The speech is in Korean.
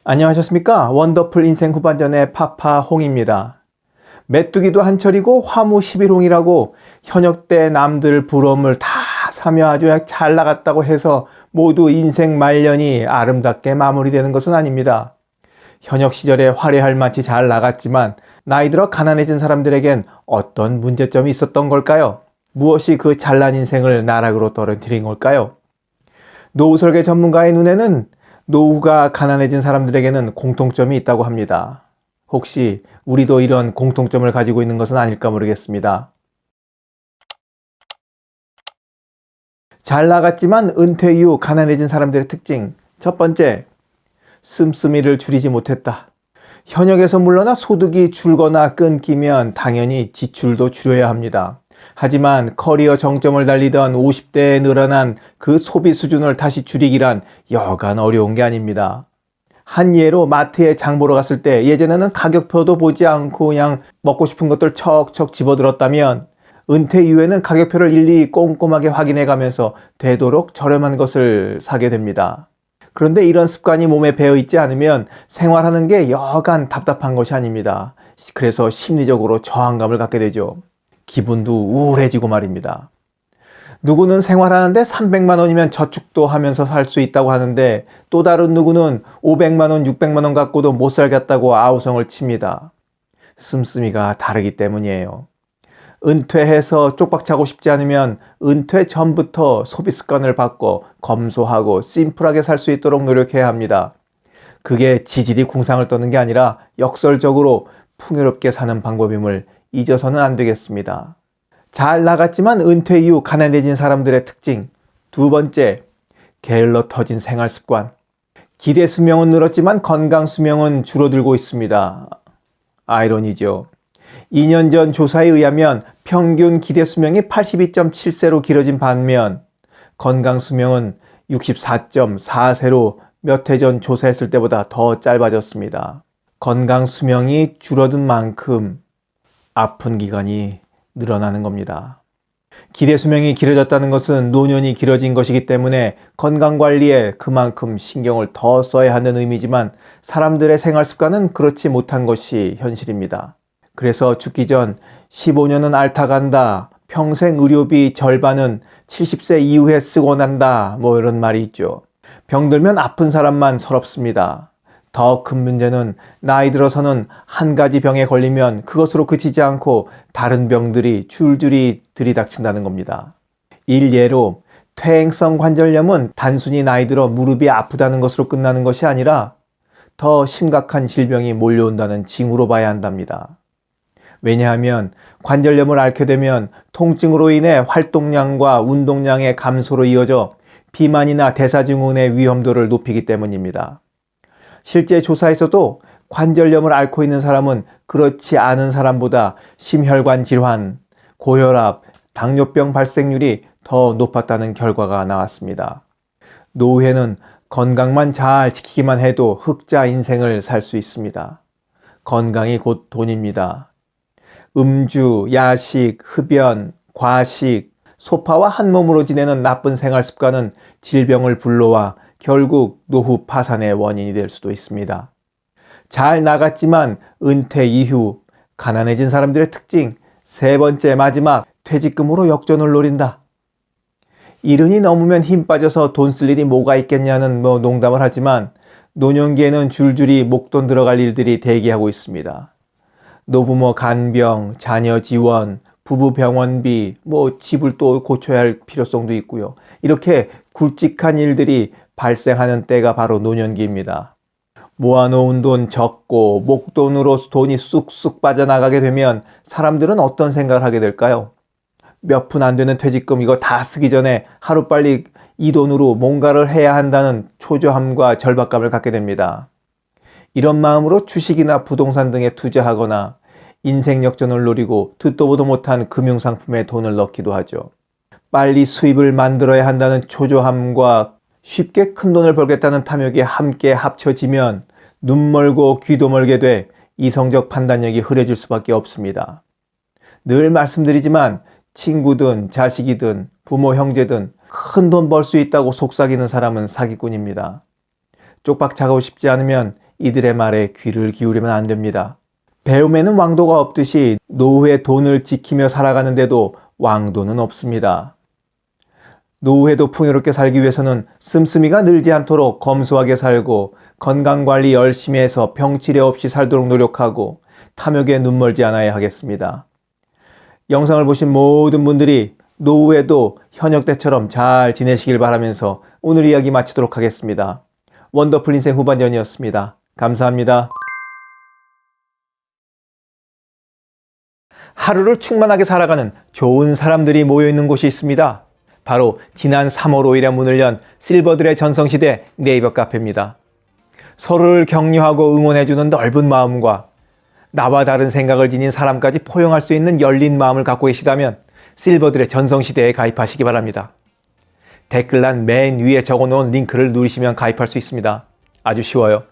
안녕하셨습니까? 원더풀 인생 후반전의 파파홍입니다. 메뚜기도 한철이고 화무 11홍이라고 현역 때 남들 부러움을 다 사며 아주 잘 나갔다고 해서 모두 인생 말년이 아름답게 마무리되는 것은 아닙니다. 현역 시절에 화려할 만치 잘 나갔지만 나이 들어 가난해진 사람들에겐 어떤 문제점이 있었던 걸까요? 무엇이 그 잘난 인생을 나락으로 떨어뜨린 걸까요? 노후 설계 전문가의 눈에는 노후가 가난해진 사람들에게는 공통점이 있다고 합니다. 혹시 우리도 이런 공통점을 가지고 있는 것은 아닐까 모르겠습니다. 잘 나갔지만 은퇴 이후 가난해진 사람들의 특징. 첫 번째, 씀씀이를 줄이지 못했다. 현역에서 물러나 소득이 줄거나 끊기면 당연히 지출도 줄여야 합니다. 하지만 커리어 정점을 달리던 50대에 늘어난 그 소비 수준을 다시 줄이기란 여간 어려운 게 아닙니다. 한 예로 마트에 장 보러 갔을 때 예전에는 가격표도 보지 않고 그냥 먹고 싶은 것들 척척 집어들었다면 은퇴 이후에는 가격표를 일일이 꼼꼼하게 확인해 가면서 되도록 저렴한 것을 사게 됩니다. 그런데 이런 습관이 몸에 배어 있지 않으면 생활하는 게 여간 답답한 것이 아닙니다. 그래서 심리적으로 저항감을 갖게 되죠. 기분도 우울해지고 말입니다. 누구는 생활하는데 300만 원이면 저축도 하면서 살 수 있다고 하는데 또 다른 누구는 500만 원, 600만 원 갖고도 못 살겠다고 아우성을 칩니다. 씀씀이가 다르기 때문이에요. 은퇴해서 쪽박차고 싶지 않으면 은퇴 전부터 소비 습관을 바꿔 검소하고 심플하게 살 수 있도록 노력해야 합니다. 그게 지질이 궁상을 떠는 게 아니라 역설적으로 풍요롭게 사는 방법임을 잊어서는 안 되겠습니다. 잘 나갔지만 은퇴 이후 가난해진 사람들의 특징. 두 번째, 게을러 터진 생활 습관. 기대 수명은 늘었지만 건강 수명은 줄어들고 있습니다. 아이러니죠. 2년 전 조사에 의하면 평균 기대 수명이 82.7세로 길어진 반면 건강 수명은 64.4세로 몇 해 전 조사했을 때보다 더 짧아졌습니다. 건강 수명이 줄어든 만큼 아픈 기간이 늘어나는 겁니다. 기대 수명이 길어졌다는 것은 노년이 길어진 것이기 때문에 건강관리에 그만큼 신경을 더 써야 하는 의미지만 사람들의 생활 습관은 그렇지 못한 것이 현실입니다. 그래서 죽기 전 15년은 앓다간다, 평생 의료비 절반은 70세 이후에 쓰고 난다, 이런 말이 있죠. 병들면 아픈 사람만 서럽습니다. 더 큰 문제는 나이 들어서는 한 가지 병에 걸리면 그것으로 그치지 않고 다른 병들이 줄줄이 들이닥친다는 겁니다. 일예로 퇴행성 관절염은 단순히 나이 들어 무릎이 아프다는 것으로 끝나는 것이 아니라 더 심각한 질병이 몰려온다는 징후로 봐야 한답니다. 왜냐하면 관절염을 앓게 되면 통증으로 인해 활동량과 운동량의 감소로 이어져 비만이나 대사증후군의 위험도를 높이기 때문입니다. 실제 조사에서도 관절염을 앓고 있는 사람은 그렇지 않은 사람보다 심혈관 질환, 고혈압, 당뇨병 발생률이 더 높았다는 결과가 나왔습니다. 노후에는 건강만 잘 지키기만 해도 흑자 인생을 살 수 있습니다. 건강이 곧 돈입니다. 음주, 야식, 흡연, 과식, 소파와 한 몸으로 지내는 나쁜 생활 습관은 질병을 불러와 결국 노후 파산의 원인이 될 수도 있습니다. 잘 나갔지만 은퇴 이후 가난해진 사람들의 특징. 세 번째, 마지막, 퇴직금으로 역전을 노린다. 이른이 넘으면 힘 빠져서 돈 쓸 일이 뭐가 있겠냐는 농담을 하지만 노년기에는 줄줄이 목돈 들어갈 일들이 대기하고 있습니다. 노부모 간병, 자녀 지원, 부부 병원비, 집을 또 고쳐야 할 필요성도 있고요. 이렇게 굵직한 일들이 발생하는 때가 바로 노년기입니다. 모아놓은 돈 적고 목돈으로 돈이 쑥쑥 빠져나가게 되면 사람들은 어떤 생각을 하게 될까요? 몇 푼 안 되는 퇴직금 이거 다 쓰기 전에 하루빨리 이 돈으로 뭔가를 해야 한다는 초조함과 절박감을 갖게 됩니다. 이런 마음으로 주식이나 부동산 등에 투자하거나 인생 역전을 노리고 듣도 보도 못한 금융상품에 돈을 넣기도 하죠. 빨리 수입을 만들어야 한다는 초조함과 쉽게 큰 돈을 벌겠다는 탐욕이 함께 합쳐지면 눈 멀고 귀도 멀게 돼 이성적 판단력이 흐려질 수밖에 없습니다. 늘 말씀드리지만 친구든 자식이든 부모 형제든 큰 돈 벌 수 있다고 속삭이는 사람은 사기꾼입니다. 쪽박차고 싶지 않으면 이들의 말에 귀를 기울이면 안 됩니다. 배움에는 왕도가 없듯이 노후의 돈을 지키며 살아가는데도 왕도는 없습니다. 노후에도 풍요롭게 살기 위해서는 씀씀이가 늘지 않도록 검소하게 살고 건강관리 열심히 해서 병치레 없이 살도록 노력하고 탐욕에 눈멀지 않아야 하겠습니다. 영상을 보신 모든 분들이 노후에도 현역 때처럼 잘 지내시길 바라면서 오늘 이야기 마치도록 하겠습니다. 원더풀 인생 후반전이었습니다. 감사합니다. 하루를 충만하게 살아가는 좋은 사람들이 모여있는 곳이 있습니다. 바로 지난 3월 5일에 문을 연 실버들의 전성시대 네이버 카페입니다. 서로를 격려하고 응원해주는 넓은 마음과 나와 다른 생각을 지닌 사람까지 포용할 수 있는 열린 마음을 갖고 계시다면 실버들의 전성시대에 가입하시기 바랍니다. 댓글란 맨 위에 적어놓은 링크를 누르시면 가입할 수 있습니다. 아주 쉬워요.